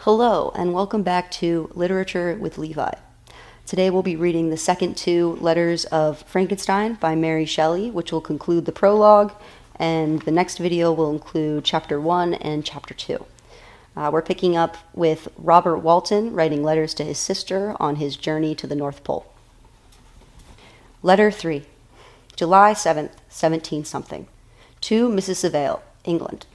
Hello, and welcome back to Literature with Levi. Today we'll be reading the second two letters of Frankenstein by Mary Shelley, which will conclude the prologue, and the next video will include Chapter 1 and Chapter 2. We're picking up with Robert Walton writing letters to his sister on his journey to the North Pole. Letter 3, July 7th, 17-something. To Mrs. Saville, England.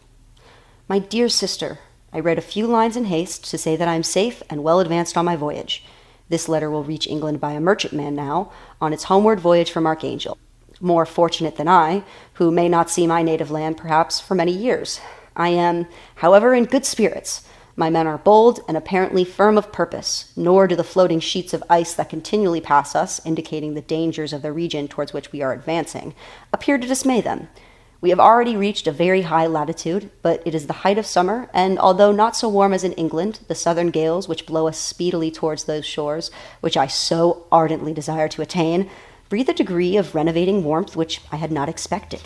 My dear sister, I write a few lines in haste to say that I am safe and well advanced on my voyage. This letter will reach England by a merchantman now, on its homeward voyage from Archangel. More fortunate than I, who may not see my native land perhaps for many years. I am, however, in good spirits. My men are bold and apparently firm of purpose, nor do the floating sheets of ice that continually pass us, indicating the dangers of the region towards which we are advancing, appear to dismay them. We have already reached a very high latitude, but it is the height of summer, and although not so warm as in England, the southern gales which blow us speedily towards those shores, which I so ardently desire to attain, breathe a degree of renovating warmth which I had not expected.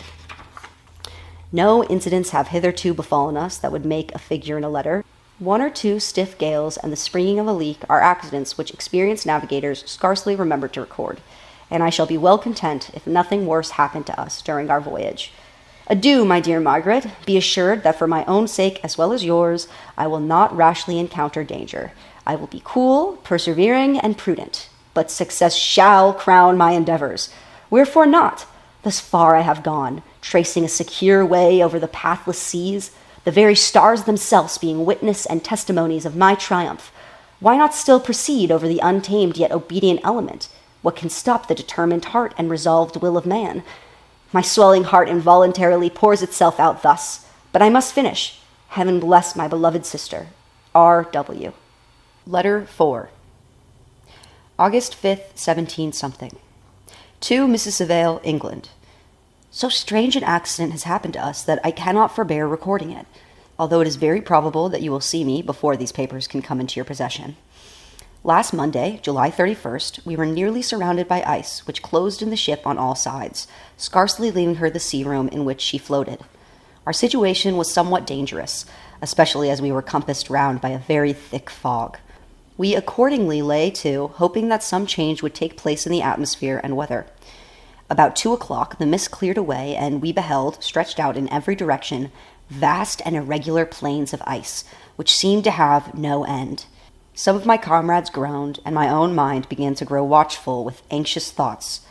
No incidents have hitherto befallen us that would make a figure in a letter. One or two stiff gales and the springing of a leak are accidents which experienced navigators scarcely remember to record, and I shall be well content if nothing worse happened to us during our voyage. Adieu, my dear Margaret. Be assured that for my own sake as well as yours, I will not rashly encounter danger. I will be cool, persevering, and prudent. But success shall crown my endeavors. Wherefore not? Thus far I have gone, tracing a secure way over the pathless seas, the very stars themselves being witness and testimonies of my triumph. Why not still proceed over the untamed yet obedient element? What can stop the determined heart and resolved will of man? My swelling heart involuntarily pours itself out thus, but I must finish. Heaven bless my beloved sister. R.W. Letter 4. August 5th, 17-something. To Mrs. Saville, England. So strange an accident has happened to us that I cannot forbear recording it, although it is very probable that you will see me before these papers can come into your possession. Last Monday, July 31st, we were nearly surrounded by ice, which closed in the ship on all sides, scarcely leaving her the sea room in which she floated. Our situation was somewhat dangerous, especially as we were compassed round by a very thick fog. We accordingly lay to, hoping that some change would take place in the atmosphere and weather. About 2 o'clock, the mist cleared away, and we beheld, stretched out in every direction, vast and irregular plains of ice, which seemed to have no end. Some of my comrades groaned, and my own mind began to grow watchful with anxious thoughts,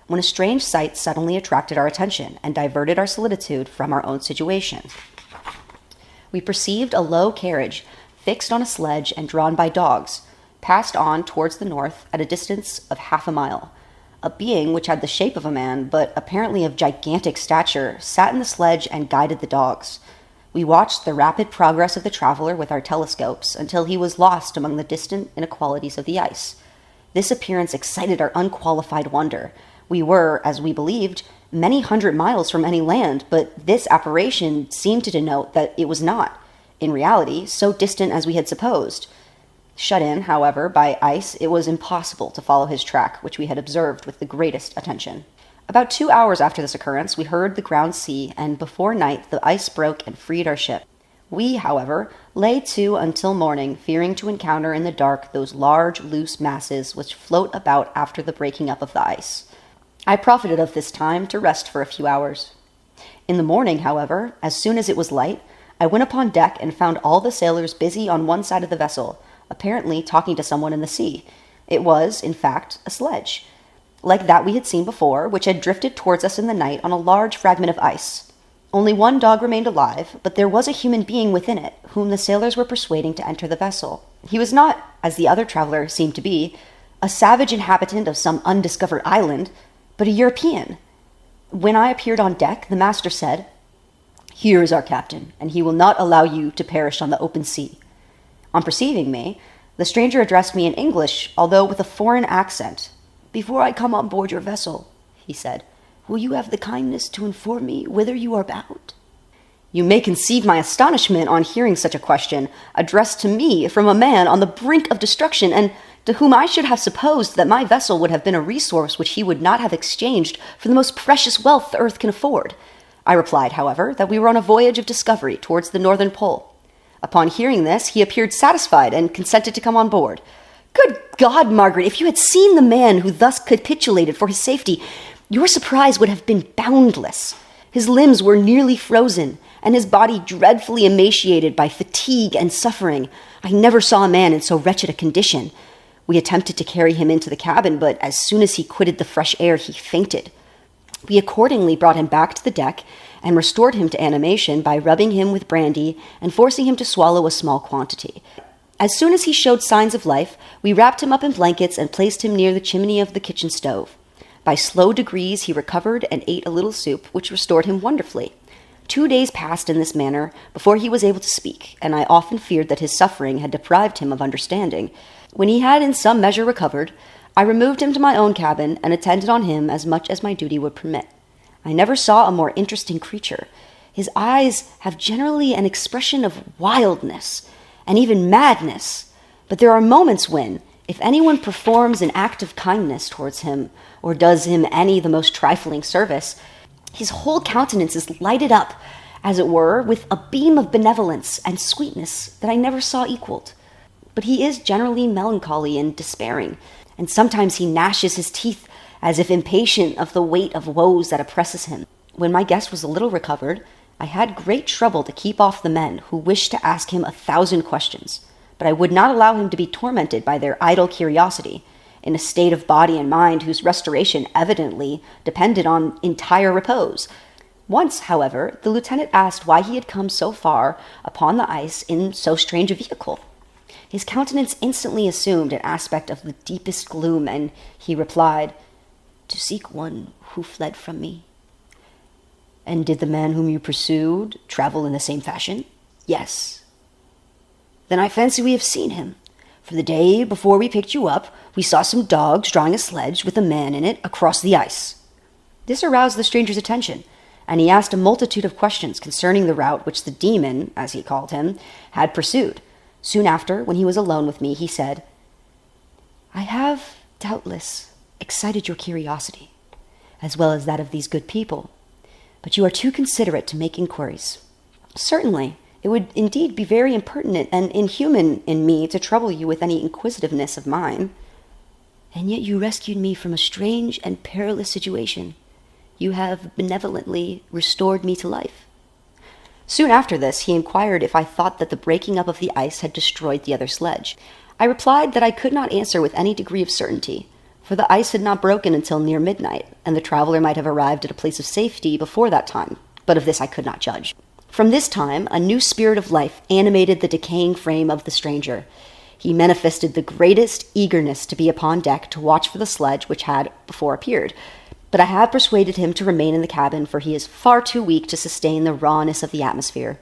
when a strange sight suddenly attracted our attention and diverted our solicitude from our own situation. We perceived a low carriage, fixed on a sledge and drawn by dogs, passed on towards the north at a distance of half a mile. A being which had the shape of a man, but apparently of gigantic stature, sat in the sledge and guided the dogs. We watched the rapid progress of the traveler with our telescopes until he was lost among the distant inequalities of the ice. This appearance excited our unqualified wonder. We were, as we believed, many hundred miles from any land, but this apparition seemed to denote that it was not, in reality, so distant as we had supposed. Shut in, however, by ice, it was impossible to follow his track, which we had observed with the greatest attention. About 2 hours after this occurrence, we heard the ground sea, and before night the ice broke and freed our ship. We, however, lay to until morning, fearing to encounter in the dark those large, loose masses which float about after the breaking up of the ice. I profited of this time to rest for a few hours. In the morning, however, as soon as it was light, I went upon deck and found all the sailors busy on one side of the vessel, apparently talking to someone in the sea. It was, in fact, a sledge, like that we had seen before, which had drifted towards us in the night on a large fragment of ice. Only one dog remained alive, but there was a human being within it, whom the sailors were persuading to enter the vessel. He was not, as the other traveler seemed to be, a savage inhabitant of some undiscovered island, but a European. When I appeared on deck, the master said, "Here is our captain, and he will not allow you to perish on the open sea." On perceiving me, the stranger addressed me in English, although with a foreign accent. "Before I come on board your vessel," he said, "will you have the kindness to inform me whither you are bound?" You may conceive my astonishment on hearing such a question, addressed to me from a man on the brink of destruction, and to whom I should have supposed that my vessel would have been a resource which he would not have exchanged for the most precious wealth the earth can afford. I replied, however, that we were on a voyage of discovery towards the northern pole. Upon hearing this, he appeared satisfied and consented to come on board. Good God, Margaret, if you had seen the man who thus capitulated for his safety, your surprise would have been boundless. His limbs were nearly frozen, and his body dreadfully emaciated by fatigue and suffering. I never saw a man in so wretched a condition. We attempted to carry him into the cabin, but as soon as he quitted the fresh air, he fainted. We accordingly brought him back to the deck and restored him to animation by rubbing him with brandy and forcing him to swallow a small quantity. As soon as he showed signs of life, we wrapped him up in blankets and placed him near the chimney of the kitchen stove. By slow degrees, he recovered and ate a little soup, which restored him wonderfully. 2 days passed in this manner before he was able to speak, and I often feared that his suffering had deprived him of understanding. When he had in some measure recovered, I removed him to my own cabin and attended on him as much as my duty would permit. I never saw a more interesting creature. His eyes have generally an expression of wildness and even madness, but there are moments when, if anyone performs an act of kindness towards him, or does him any the most trifling service, his whole countenance is lighted up, as it were, with a beam of benevolence and sweetness that I never saw equaled. But he is generally melancholy and despairing, and sometimes he gnashes his teeth as if impatient of the weight of woes that oppresses him. When my guest was a little recovered, I had great trouble to keep off the men who wished to ask him 1,000 questions, but I would not allow him to be tormented by their idle curiosity, in a state of body and mind whose restoration evidently depended on entire repose. Once, however, the lieutenant asked why he had come so far upon the ice in so strange a vehicle. His countenance instantly assumed an aspect of the deepest gloom, and he replied, "To seek one who fled from me." "And did the man whom you pursued travel in the same fashion?" "Yes." "Then I fancy we have seen him. For the day before we picked you up, we saw some dogs drawing a sledge with a man in it across the ice." This aroused the stranger's attention, and he asked a multitude of questions concerning the route which the demon, as he called him, had pursued. Soon after, when he was alone with me, he said, "I have, doubtless, excited your curiosity, as well as that of these good people, but you are too considerate to make inquiries. Certainly, it would indeed be very impertinent and inhuman in me to trouble you with any inquisitiveness of mine. And yet you rescued me from a strange and perilous situation. You have benevolently restored me to life." Soon after this, he inquired if I thought that the breaking up of the ice had destroyed the other sledge. I replied that I could not answer with any degree of certainty, for the ice had not broken until near midnight, and the traveler might have arrived at a place of safety before that time, but of this I could not judge. From this time, a new spirit of life animated the decaying frame of the stranger. He manifested the greatest eagerness to be upon deck to watch for the sledge which had before appeared, but I have persuaded him to remain in the cabin, for he is far too weak to sustain the rawness of the atmosphere.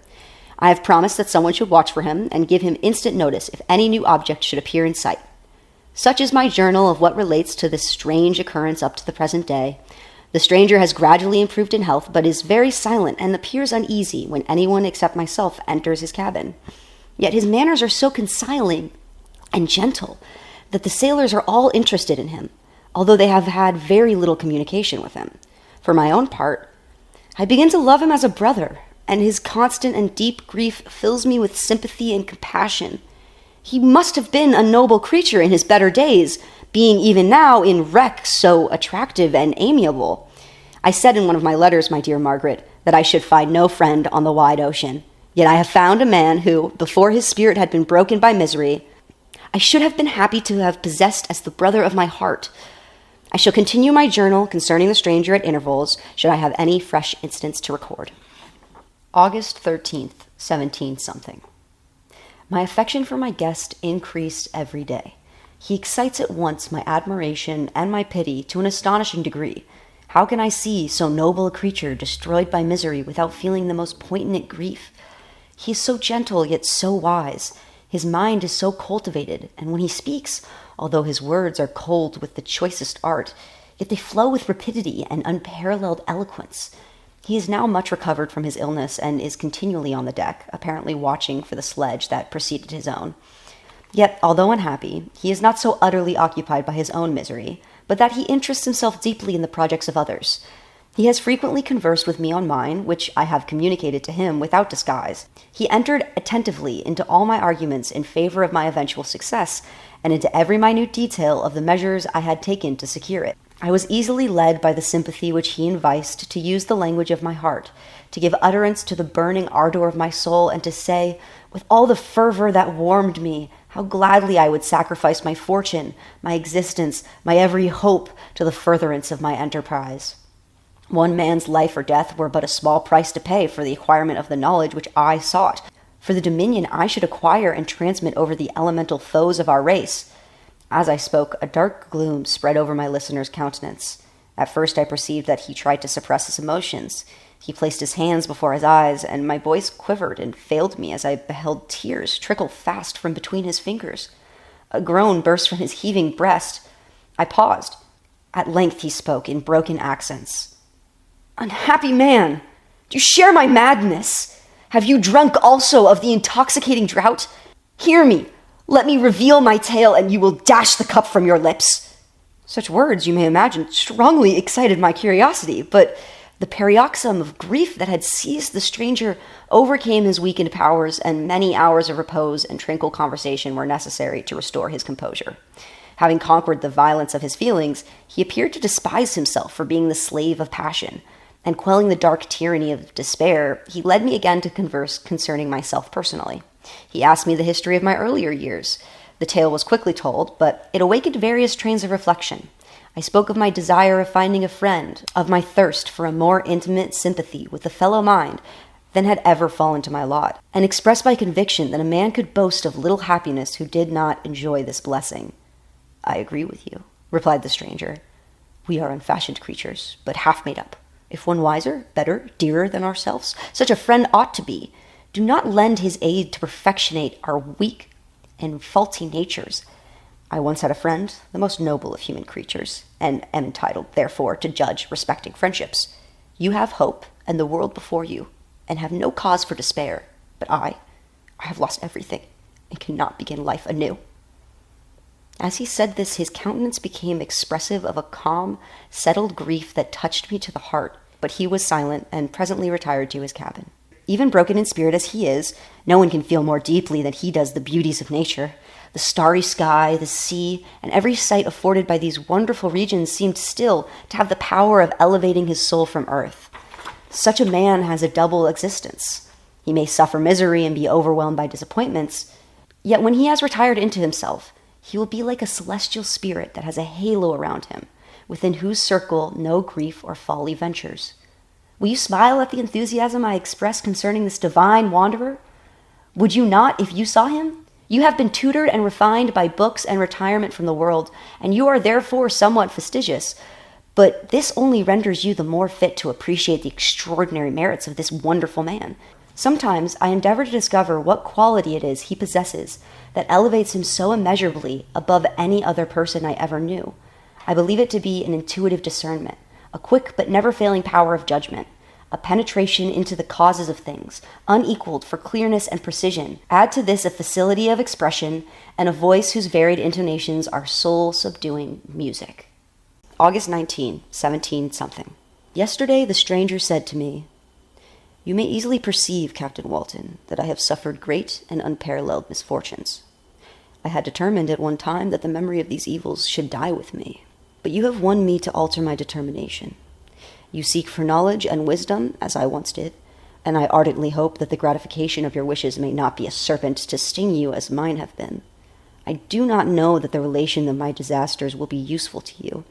I have promised that someone should watch for him and give him instant notice if any new object should appear in sight. Such is my journal of what relates to this strange occurrence up to the present day. The stranger has gradually improved in health, but is very silent and appears uneasy when anyone except myself enters his cabin. Yet his manners are so conciliatory and gentle that the sailors are all interested in him, although they have had very little communication with him. For my own part, I begin to love him as a brother, and his constant and deep grief fills me with sympathy and compassion. He must have been a noble creature in his better days, being even now in wreck so attractive and amiable. I said in one of my letters, my dear Margaret, that I should find no friend on the wide ocean. Yet I have found a man who, before his spirit had been broken by misery, I should have been happy to have possessed as the brother of my heart. I shall continue my journal concerning the stranger at intervals, should I have any fresh incidents to record. August 13th, 17-something. My affection for my guest increased every day. He excites at once my admiration and my pity to an astonishing degree. How can I see so noble a creature destroyed by misery without feeling the most poignant grief? He is so gentle, yet so wise. His mind is so cultivated, and when he speaks, although his words are cold with the choicest art, yet they flow with rapidity and unparalleled eloquence. He is now much recovered from his illness and is continually on the deck, apparently watching for the sledge that preceded his own. Yet, although unhappy, he is not so utterly occupied by his own misery, but that he interests himself deeply in the projects of others. He has frequently conversed with me on mine, which I have communicated to him without disguise. He entered attentively into all my arguments in favor of my eventual success, and into every minute detail of the measures I had taken to secure it. I was easily led by the sympathy which he enticed to use the language of my heart, to give utterance to the burning ardor of my soul, and to say, with all the fervor that warmed me, how gladly I would sacrifice my fortune, my existence, my every hope to the furtherance of my enterprise. One man's life or death were but a small price to pay for the acquirement of the knowledge which I sought, for the dominion I should acquire and transmit over the elemental foes of our race. As I spoke, a dark gloom spread over my listener's countenance. At first I perceived that he tried to suppress his emotions. He placed his hands before his eyes, and my voice quivered and failed me as I beheld tears trickle fast from between his fingers. A groan burst from his heaving breast. I paused. At length he spoke in broken accents. "Unhappy man! Do you share my madness? Have you drunk also of the intoxicating draught? Hear me! Let me reveal my tale, and you will dash the cup from your lips." Such words, you may imagine, strongly excited my curiosity, but the paroxysm of grief that had seized the stranger overcame his weakened powers, and many hours of repose and tranquil conversation were necessary to restore his composure. Having conquered the violence of his feelings, he appeared to despise himself for being the slave of passion, and quelling the dark tyranny of despair, he led me again to converse concerning myself personally. He asked me the history of my earlier years. The tale was quickly told, but it awakened various trains of reflection. I spoke of my desire of finding a friend, of my thirst for a more intimate sympathy with a fellow mind than had ever fallen to my lot, and expressed my conviction that a man could boast of little happiness who did not enjoy this blessing. "I agree with you," replied the stranger. "We are unfashioned creatures, but half made up. If one wiser, better, dearer than ourselves, such a friend ought to be. Do not lend his aid to perfectionate our weak and faulty natures. I once had a friend, the most noble of human creatures, and am entitled, therefore, to judge respecting friendships. You have hope and the world before you, and have no cause for despair. But I have lost everything, and cannot begin life anew." As he said this, his countenance became expressive of a calm, settled grief that touched me to the heart, but he was silent and presently retired to his cabin. Even broken in spirit as he is, no one can feel more deeply than he does the beauties of nature. The starry sky, the sea, and every sight afforded by these wonderful regions seemed still to have the power of elevating his soul from earth. Such a man has a double existence. He may suffer misery and be overwhelmed by disappointments, yet when he has retired into himself, he will be like a celestial spirit that has a halo around him, within whose circle no grief or folly ventures. Will you smile at the enthusiasm I express concerning this divine wanderer? Would you not if you saw him? You have been tutored and refined by books and retirement from the world, and you are therefore somewhat fastidious. But this only renders you the more fit to appreciate the extraordinary merits of this wonderful man. Sometimes I endeavor to discover what quality it is he possesses that elevates him so immeasurably above any other person I ever knew. I believe it to be an intuitive discernment, a quick but never-failing power of judgment, a penetration into the causes of things, unequaled for clearness and precision. Add to this a facility of expression and a voice whose varied intonations are soul-subduing music. August 19, 17-something. Yesterday the stranger said to me, "You may easily perceive, Captain Walton, that I have suffered great and unparalleled misfortunes. I had determined at one time that the memory of these evils should die with me. But you have won me to alter my determination. You seek for knowledge and wisdom, as I once did, and I ardently hope that the gratification of your wishes may not be a serpent to sting you as mine have been. I do not know that the relation of my disasters will be useful to you.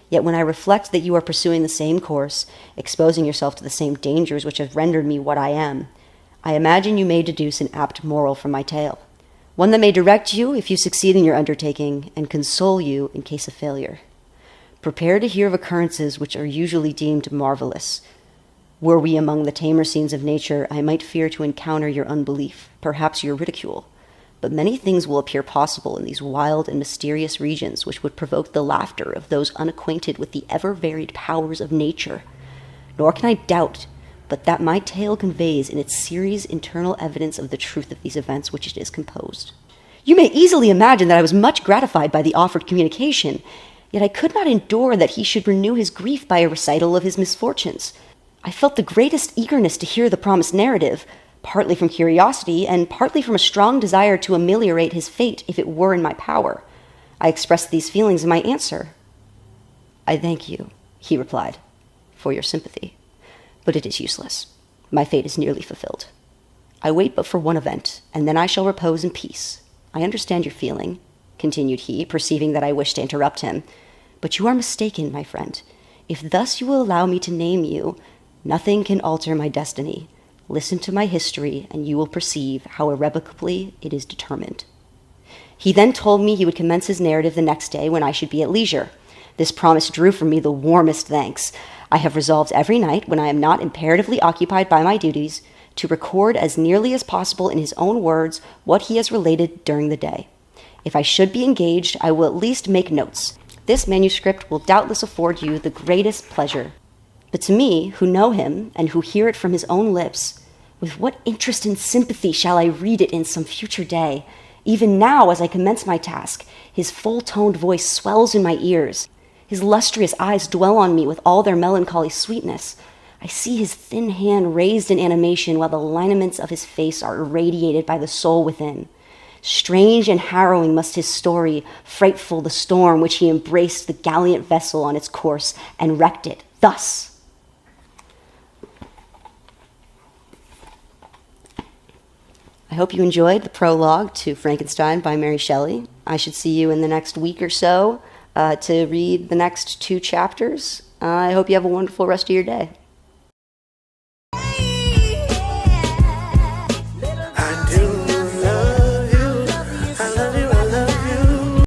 Yet when I reflect that you are pursuing the same course, exposing yourself to the same dangers which have rendered me what I am, I imagine you may deduce an apt moral from my tale, one that may direct you if you succeed in your undertaking, and console you in case of failure. Prepare to hear of occurrences which are usually deemed marvelous. Were we among the tamer scenes of nature, I might fear to encounter your unbelief, perhaps your ridicule. But many things will appear possible in these wild and mysterious regions which would provoke the laughter of those unacquainted with the ever-varied powers of nature. Nor can I doubt but that my tale conveys in its series internal evidence of the truth of these events which it is composed. You may easily imagine that I was much gratified by the offered communication, Yet I could not endure that he should renew his grief by a recital of his misfortunes. I felt the greatest eagerness to hear the promised narrative, partly from curiosity and partly from a strong desire to ameliorate his fate if it were in my power. I expressed these feelings in my answer. "I thank you," he replied, "for your sympathy. But it is useless. My fate is nearly fulfilled. I wait but for one event, and then I shall repose in peace. I understand your feeling," continued he, perceiving that I wished to interrupt him. "But you are mistaken, my friend. If thus you will allow me to name you, nothing can alter my destiny. Listen to my history, and you will perceive how irrevocably it is determined." He then told me he would commence his narrative the next day when I should be at leisure. This promise drew from me the warmest thanks. I have resolved every night, when I am not imperatively occupied by my duties, to record as nearly as possible in his own words what he has related during the day. If I should be engaged, I will at least make notes. This manuscript will doubtless afford you the greatest pleasure. But to me, who know him, and who hear it from his own lips, with what interest and sympathy shall I read it in some future day? Even now, as I commence my task, his full-toned voice swells in my ears. His lustrous eyes dwell on me with all their melancholy sweetness. I see his thin hand raised in animation while the lineaments of his face are irradiated by the soul within. Strange and harrowing must his story, frightful the storm which he embraced the gallant vessel on its course and wrecked it, thus. I hope you enjoyed the prologue to Frankenstein by Mary Shelley. I should see you in the next week or so to read the next 2 chapters. I hope you have a wonderful rest of your day.